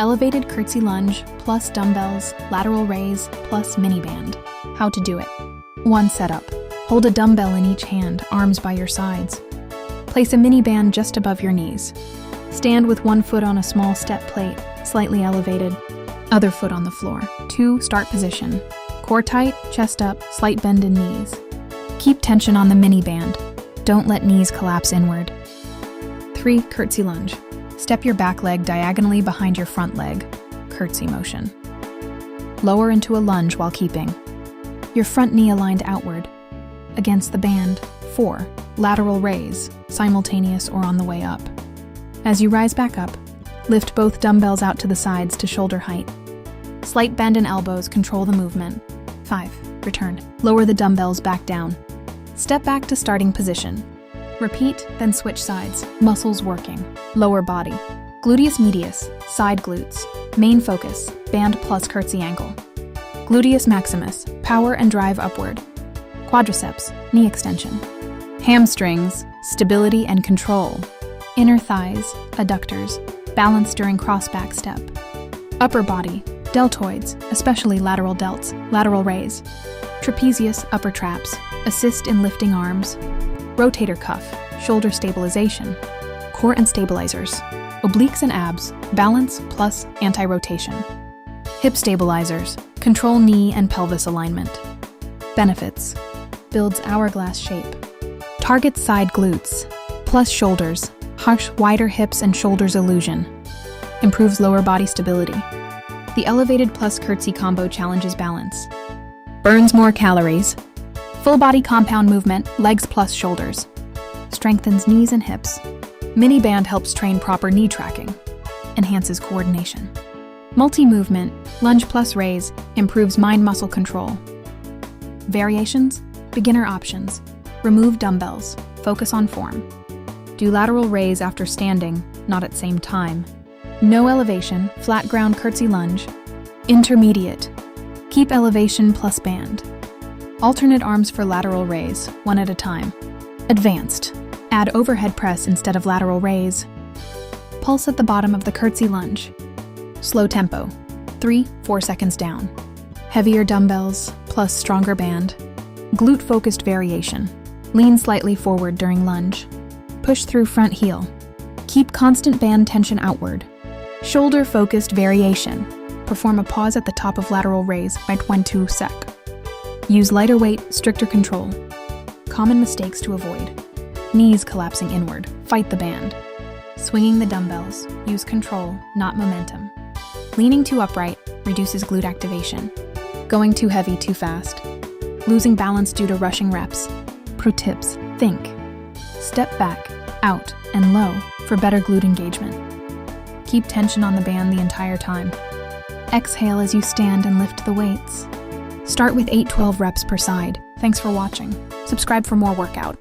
Elevated curtsy lunge plus dumbbells, lateral raise plus mini band. How to do it. 1. Setup. Hold a dumbbell in each hand, arms by your sides. Place a mini band just above your knees. Stand with one foot on a small step plate, slightly elevated, other foot on the floor. 2. Start position. Core tight, chest up, slight bend in knees. Keep tension on the mini band. Don't let knees collapse inward. 3. Curtsy lunge. Step your back leg diagonally behind your front leg. Curtsy motion. Lower into a lunge while keeping your front knee aligned outward against the band. 4. Lateral raise, simultaneous or on the way up. As you rise back up, lift both dumbbells out to the sides to shoulder height. Slight bend in elbows control the movement. 5. Return. Lower the dumbbells back down. Step back to starting position. Repeat, then switch sides. Muscles working. Lower body. Gluteus medius, side glutes. Main focus, band plus curtsy ankle. Gluteus maximus, power and drive upward. Quadriceps, knee extension. Hamstrings, stability and control. Inner thighs, adductors, balance during cross-back step. Upper body, deltoids, especially lateral delts, lateral raise. Trapezius, upper traps, assist in lifting arms. Rotator cuff, shoulder stabilization. Core and stabilizers, obliques and abs, balance plus anti-rotation. Hip stabilizers, control knee and pelvis alignment. Benefits: builds hourglass shape. Targets side glutes, plus shoulders, harsh wider hips and shoulders illusion. Improves lower body stability. The elevated plus curtsy combo challenges balance. Burns more calories. Full body compound movement, legs plus shoulders. Strengthens knees and hips. Mini band helps train proper knee tracking. Enhances coordination. Multi-movement, lunge plus raise, improves mind muscle control. Variations, beginner options. Remove dumbbells, focus on form. Do lateral raise after standing, not at same time. No elevation, flat ground curtsy lunge. Intermediate, keep elevation plus band. Alternate arms for lateral raise, one at a time. Advanced, add overhead press instead of lateral raise. Pulse at the bottom of the curtsy lunge. Slow tempo, 3-4 seconds down. Heavier dumbbells plus stronger band. Glute-focused variation. Lean slightly forward during lunge. Push through front heel. Keep constant band tension outward. Shoulder-focused variation. Perform a pause at the top of lateral raise by 1-2 sec. Use lighter weight, stricter control. Common mistakes to avoid. Knees collapsing inward. Fight the band. Swinging the dumbbells. Use control, not momentum. Leaning too upright reduces glute activation. Going too heavy too fast. Losing balance due to rushing reps. Pro tips: think. Step back, out, and low for better glute engagement. Keep tension on the band the entire time. Exhale as you stand and lift the weights. Start with 8-12 reps per side. Thanks for watching. Subscribe for more workout.